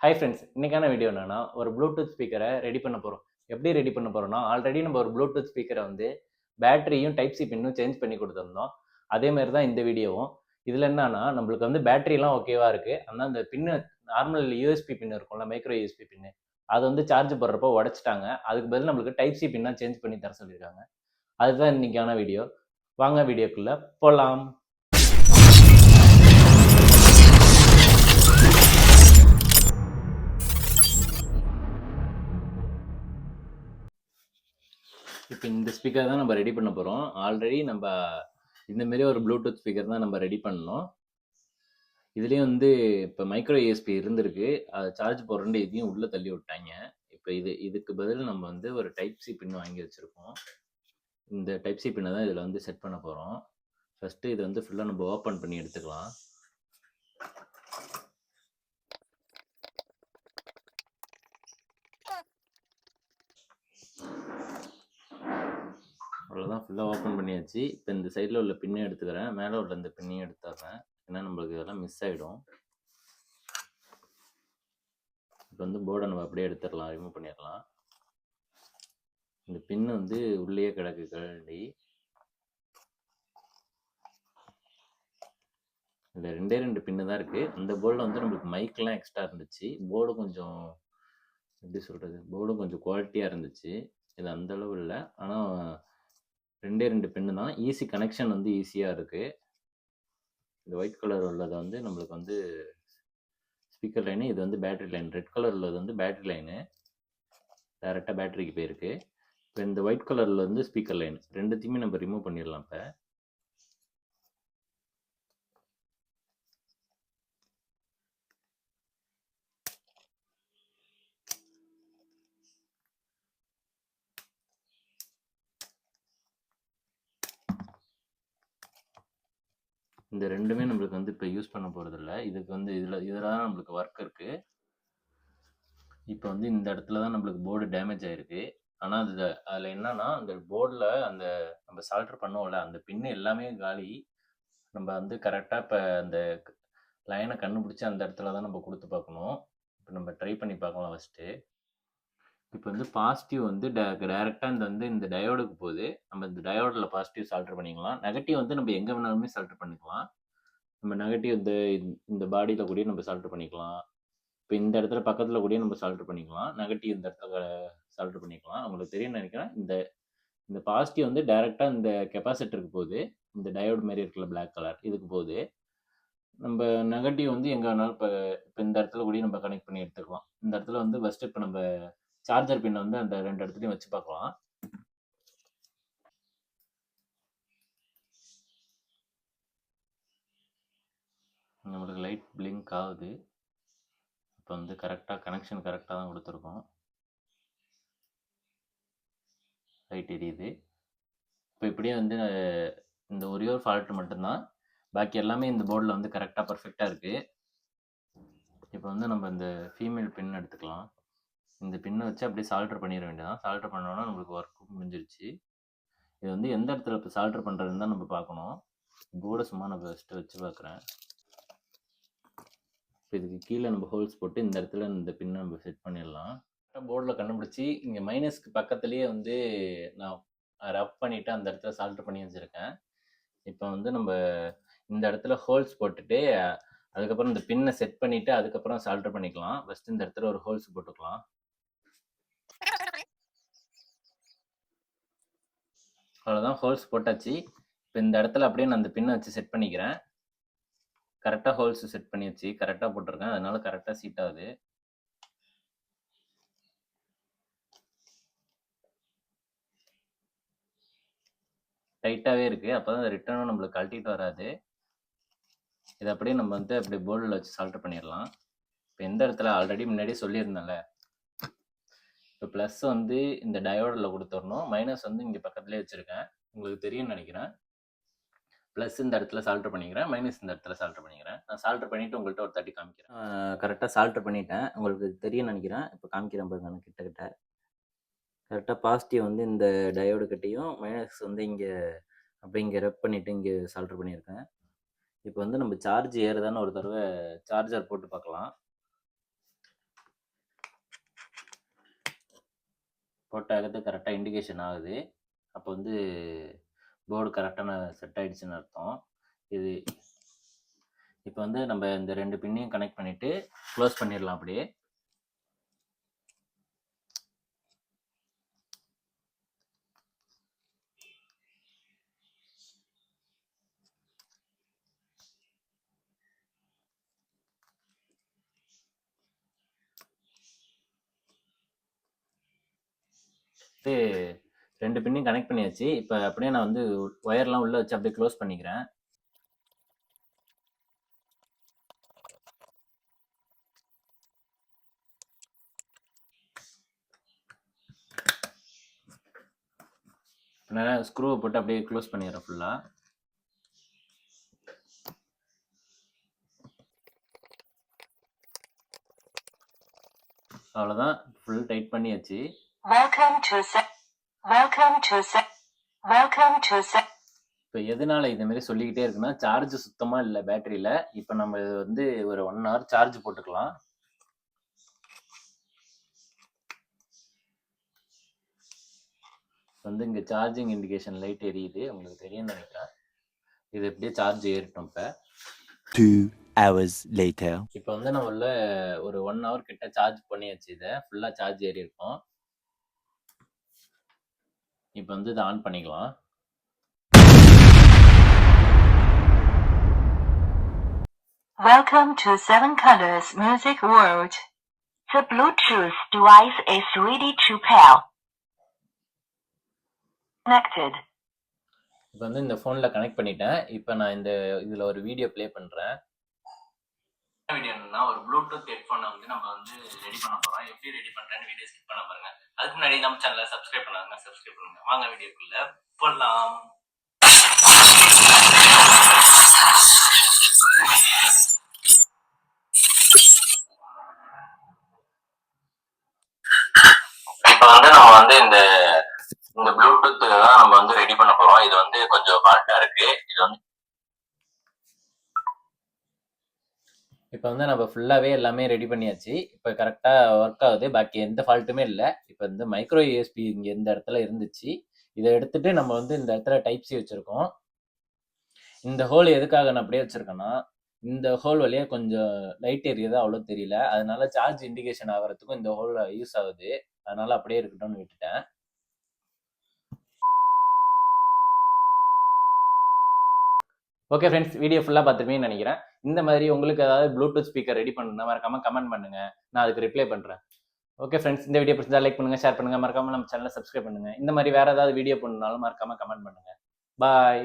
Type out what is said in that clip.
Hi friends, இன்னைக்கான video என்னன்னா ஒரு ப்ளூடூத் ஸ்பீக்கரை ரெடி பண்ண போகிறோம். எப்படி ரெடி பண்ண போகிறோம்னா, ஆல்ரெடி நம்ம ஒரு ப்ளூடூத் ஸ்பீக்கரை வந்து பேட்டரியும் டைப் சி பின்னும் சேஞ்ச் பண்ணி கொடுத்துருந்தோம். அதே மாதிரி தான் இந்த வீடியோவும். இதில் என்னன்னா நம்மளுக்கு வந்து பேட்டரிலாம் ஓகேவா இருக்குது. ஆனால் அந்த பின்னு நார்மல் யூஎஸ்பி பின் இருக்கும்ல, மைக்ரோ யூஎஸ்பி பின்னு, அது வந்து சார்ஜ் போடுறப்போ உடச்சிட்டாங்க. அதுக்கு பதில் நம்மளுக்கு டைப் சி பின்னாக சேஞ்ச் பண்ணி தர சொல்லியிருக்காங்க. அதுதான் இன்னைக்கான வீடியோ. வாங்க வீடியோக்குள்ளே போகலாம். இப்போ இந்த ஸ்பீக்கர் தான் நம்ம ரெடி பண்ண போகிறோம். ஆல்ரெடி நம்ம இந்த மாதிரி ஒரு ப்ளூடூத் ஸ்பீக்கர் தான் நம்ம ரெடி பண்ணோம். இதுலேயும் வந்து இப்போ மைக்ரோ யூஎஸ்பி இருந்திருக்கு. அதை சார்ஜ் போடுறேன்ட்டு இதையும் உள்ளே தள்ளி விட்டாங்க. இப்போ இதுக்கு பதில் நம்ம வந்து ஒரு டைப் சி பின் வாங்கி வச்சுருக்கோம். இந்த டைப் சி பின்னை தான் இதில் வந்து செட் பண்ண போகிறோம். ஃபஸ்ட்டு இதை வந்து ஃபுல்லாக நம்ம ஓப்பன் பண்ணி எடுத்துக்கலாம். அவ்வளோதான், ஃபுல்லாக ஓப்பன் பண்ணியாச்சு. இப்போ இந்த சைடில் உள்ள பின்னையும் எடுத்துக்கிறேன், மேலே உள்ள இந்த பின்னையும் எடுத்துடுறேன். ஏன்னா நம்மளுக்கு இதெல்லாம் மிஸ் ஆகிடும். இப்போ வந்து போர்டை நம்ம அப்படியே எடுத்துடலாம், ரிமூவ் பண்ணிடலாம். இந்த பின்னு வந்து உள்ளேயே கிடக்கு கழட்டி. இதில் ரெண்டு பின்னு தான் இருக்குது. அந்த போர்டில் வந்து நம்மளுக்கு மைக்கெலாம் எக்ஸ்ட்ரா இருந்துச்சு. போர்டு கொஞ்சம் எப்படி சொல்கிறது, போர்டும் கொஞ்சம் குவாலிட்டியாக இருந்துச்சு. இது அந்தளவு இல்லை, ஆனால் ரெண்டு பின்னு தான். ஈஸி கனெக்ஷன் வந்து ஈஸியாக இருக்குது. இந்த ஒயிட் கலர் உள்ளதை வந்து நம்மளுக்கு வந்து ஸ்பீக்கர் லைனு, இது வந்து பேட்டரி லைன். ரெட் கலர் உள்ளது வந்து பேட்டரி லைனு, டேரெக்டாக பேட்டரிக்கு போயிருக்கு. இப்போ இந்த ஒயிட் கலரில் வந்து ஸ்பீக்கர் லைன், ரெண்டுத்தையுமே நம்ம ரிமூவ் பண்ணிடலாம். இப்போ இந்த ரெண்டுமே நம்மளுக்கு வந்து இப்போ யூஸ் பண்ண போகிறதில்ல. இதுக்கு வந்து இதில் தான் நம்மளுக்கு ஒர்க் இருக்குது. இப்போ வந்து இந்த இடத்துல தான் நம்மளுக்கு போர்டு டேமேஜ் ஆகிருக்கு. ஆனால் அதில் என்னன்னா, அந்த போர்டில் அந்த நம்ம சால்டர் பண்ணோம்ல, அந்த பின்னு எல்லாமே காலி. நம்ம வந்து கரெக்டாக இப்போ அந்த லைனை கண்டுபிடிச்சி அந்த இடத்துல தான் நம்ம கொடுத்து பார்க்கணும். இப்போ நம்ம ட்ரை பண்ணி பார்க்கலாம் ஃபஸ்ட்டு. இப்போ வந்து பாசிட்டிவ் வந்து டேரெக்டாக இந்த டயோடுக்கு போகுது. நம்ம இந்த டயோடில் பாசிட்டிவ் சால்டர் பண்ணிக்கலாம். நெகட்டிவ் வந்து நம்ம எங்கே வேணாலுமே சால்டர் பண்ணிக்கலாம். நம்ம நெகட்டிவ் இந்த பாடியில் கூட நம்ம சால்டர் பண்ணிக்கலாம். இப்போ இந்த இடத்துல பக்கத்தில் கூட நம்ம சால்டர் பண்ணிக்கலாம். நெகட்டிவ் இந்த இடத்துல சால்டர் பண்ணிக்கலாம். உங்களுக்கு தெரியும்னு நினைக்கிறேன். இந்த பாசிட்டிவ் வந்து டைரெக்டாக இந்த கெப்பாசிட்டருக்கு போகுது. இந்த டயோடு மாதிரி இருக்குல்ல, பிளாக் கலர், இதுக்கு போகுது. நம்ம நெகட்டிவ் வந்து எங்கே வேணாலும் இப்போ இந்த இடத்துல கூட நம்ம கனெக்ட் பண்ணி எடுத்துக்கலாம். இந்த இடத்துல வந்து ஃபஸ்ட்டு இப்போ நம்ம சார்ஜர் பின்னை வந்து அந்த ரெண்டு இடத்துலையும் வச்சு பார்க்கலாம். நம்மளுக்கு லைட் பிளிங்க் ஆகுது. இப்போ வந்து கரெக்டாக கனெக்ஷன் கரெக்டாக தான் கொடுத்துருக்கோம். லைட் எரியுது. இப்போ இப்படியே வந்து இந்த ஒரே ஒரு ஃபால்ட் மட்டும்தான், பாக்கி எல்லாமே இந்த போர்டில் வந்து கரெக்டாக பர்ஃபெக்டாக இருக்குது. இப்போ வந்து நம்ம இந்த ஃபீமேல் பின் எடுத்துக்கலாம். இந்த பின்னை வச்சு அப்படியே சால்டர் பண்ணிட வேண்டியதான். சால்டர் பண்ணோன்னா நம்மளுக்கு ஒர்க் முடிஞ்சிருச்சு. இது வந்து எந்த இடத்துல இப்போ சால்டர் பண்ணுறதுன்னு தான் நம்ம பார்க்கணும். போர்டை சும்மா நம்ம ஃபஸ்ட்டு வச்சு பார்க்குறேன். இப்போ இதுக்கு கீழே நம்ம ஹோல்ஸ் போட்டு இந்த இடத்துல இந்த பின்னை நம்ம செட் பண்ணிடலாம். போர்டில் கண்டுபிடிச்சி இங்கே மைனஸ்க்கு பக்கத்துலேயே வந்து நான் ரப் பண்ணிவிட்டு அந்த இடத்துல சால்டர் பண்ணி வச்சுருக்கேன். இப்போ வந்து நம்ம இந்த இடத்துல ஹோல்ஸ் போட்டுட்டு அதுக்கப்புறம் இந்த பின்னை செட் பண்ணிவிட்டு அதுக்கப்புறம் சால்டர் பண்ணிக்கலாம். ஃபஸ்ட்டு இந்த இடத்துல ஒரு ஹோல்ஸ் போட்டுக்கலாம். அவ்வளோதான், ஹோல்ஸ் போட்டாச்சு. இப்போ இந்த இடத்துல அப்படியே நான் அந்த பின்னை வச்சு செட் பண்ணிக்கிறேன். கரெக்டாக ஹோல்ஸ் செட் பண்ணியாச்சு, கரெக்டாக போட்டிருக்கேன், அதனால கரெக்டாக சீட் ஆகுது. டைட்டாகவே இருக்குது, அப்போ தான் ரிட்டர்னும் நம்மளுக்கு கழட்டிட்டு வராது. இதை அப்படியே நம்ம வந்து அப்படியே போர்டில் வச்சு சால்டர் பண்ணிடலாம். இப்போ எந்த இடத்துல ஆல்ரெடி முன்னாடியே சொல்லியிருந்தேன்ல, இப்போ ப்ளஸ் வந்து இந்த டயோடில் கொடுத்துடணும், மைனஸ் வந்து இங்கே பக்கத்துலேயே வச்சுருக்கேன், உங்களுக்கு தெரியும்னு நினைக்கிறேன். ப்ளஸ் இந்த இடத்துல சால்டர் பண்ணிக்கிறேன், மைனஸ் இந்த இடத்துல சால்டர் பண்ணிக்கிறேன். நான் சால்டர் பண்ணிவிட்டு உங்கள்கிட்ட ஒரு தட்டி காமிக்கிறேன். கரெக்டாக சால்டர் பண்ணிட்டேன், உங்களுக்கு தெரியும்னு நினைக்கிறேன். இப்போ காமிக்கிறேன் பாருங்க, நான் கிட்ட கரெக்டாக பாசிட்டிவ் வந்து இந்த டயோடு கிட்டேயும், மைனஸ் வந்து இங்கே அப்படியே இங்கே ரெப் பண்ணிவிட்டு இங்கே சால்டர் பண்ணியிருக்கேன். இப்போ வந்து நம்ம சார்ஜ் ஏறுதான்னு ஒரு தடவை சார்ஜர் போட்டு பார்க்கலாம். போட்டாகிறது கரெக்டாக இண்டிகேஷன் ஆகுது. அப்போ வந்து போர்டு கரெக்டான செட் ஆகிடுச்சின்னு அர்த்தம். இது இப்போ வந்து நம்ம இந்த 2 பின்னையும் கனெக்ட் பண்ணிவிட்டு க்ளோஸ் பண்ணிடலாம் அப்படியே. இது 2 பின்னையும் கனெக்ட் பண்ணியாச்சு. இப்போ அப்படியே நான் வந்து ஒயர்லாம் உள்ளே வச்சு அப்படியே க்ளோஸ் பண்ணிக்கிறேன். நல்லா ஸ்க்ரூவை போட்டு அப்படியே க்ளோஸ் பண்ணிடுறேன் ஃபுல்லாக. அவ்வளோதான், ஃபுல் டைட் பண்ணியாச்சு. இப்போ எதனால இந்த மாதிரி சொல்லிக்கிட்டே இருக்குன்னா, சார்ஜ் சுத்தமாக இல்லை பேட்டரியில். இப்போ நம்ம இது வந்து ஒரு 1 hour சார்ஜ் போட்டுக்கலாம். வந்து இங்கே சார்ஜிங் இண்டிகேஷன் லைட் எரியுது, உங்களுக்கு தெரியும்னு நினைக்கிறேன். இது எப்படியே சார்ஜ் ஏறிட்டோம். இப்போ 2 hours later. இப்போ வந்து நம்ம உள்ள ஒரு 1 hour கிட்ட சார்ஜ் பண்ணியாச்சு. இதை ஃபுல்லாக சார்ஜ் ஏறி இருக்கும். இப்போ வந்து இதை ஆன் பண்ணிக்கலாம். Welcome to 7 Colors Music World. The Bluetooth device is ready to pair. Connected. இப்போ வந்து இந்த ஃபோனில் கனெக்ட் பண்ணிட்டேன். இப்போ நான் இதில் ஒரு வீடியோ ப்ளே பண்ணுறேன். வீடியோ என்னன்னா, ஒரு ப்ளூடூத் ஹெட்ஃபோனை வந்து நம்ம வந்து ரெடி பண்ண போகிறோம். எப்படி ரெடி பண்ணுறேன்னு வீடியோ ஸ்கிப் பண்ண பாருங்க. அதுக்கு முன்னாடி நம்ம சேனலை சப்ஸ்கிரைப் பண்ணாங்க, சப்ஸ்கிரைப் பண்ணுங்க. வாங்க வீடியோக்குள்ள போடலாம். இப்போ வந்து நம்ம வந்து இந்த ப்ளூடூத் தான் நம்ம வந்து ரெடி பண்ண போறோம். இது வந்து கொஞ்சம் ஹார்டா இருக்கு. இது வந்து இப்போ வந்து நம்ம ஃபுல்லாவே எல்லாமே ரெடி பண்ணியாச்சு. இப்போ கரெக்டா ஒர்க் ஆகுது, பாக்கி எந்த ஃபால்ட்டுமே இல்லை. இப்போ வந்து மைக்ரோ யூஎஸ்பி இங்க இந்த இடத்துல இருந்துச்சு. இதை எடுத்துட்டு நம்ம வந்து இந்த இடத்துல டைப் சி வச்சிருக்கோம். இந்த ஹோல் எதுக்காக நான் அப்படியே வச்சிருக்கேன்னா, இந்த ஹோல் வழியா கொஞ்சம் லைட் எரியுது, அவ்வளோ தெரியல. அதனால சார்ஜ் இண்டிகேஷன் ஆகிறதுக்கும் இந்த ஹோல் யூஸ் ஆகுது. அதனால அப்படியே இருக்கட்டும்னு விட்டுட்டேன். ஓகே ஃப்ரெண்ட்ஸ், வீடியோ ஃபுல்லாக பார்த்துருப்பீங்கன்னு நினைக்கிறேன். இந்த மாதிரி உங்களுக்கு ஏதாவது ப்ளூடூத் ஸ்பீக்கர் ரெடி பண்ணணும்னா மறக்காம கமெண்ட் பண்ணுங்க, நான் அதுக்கு ரிப்ளை பண்ணுறேன். ஓகே ஃப்ரெண்ட்ஸ், இந்த வீடியோ பிடிச்சா லைக் பண்ணுங்க, ஷேர் பண்ணுங்க, மறக்காம நம்ம சேனலை சப்ஸ்கிரைப் பண்ணுங்க. இந்த மாதிரி வேற ஏதாவது வீடியோ பண்ணணும்னாலும் மறக்காம கமெண்ட் பண்ணுங்க. பாய்.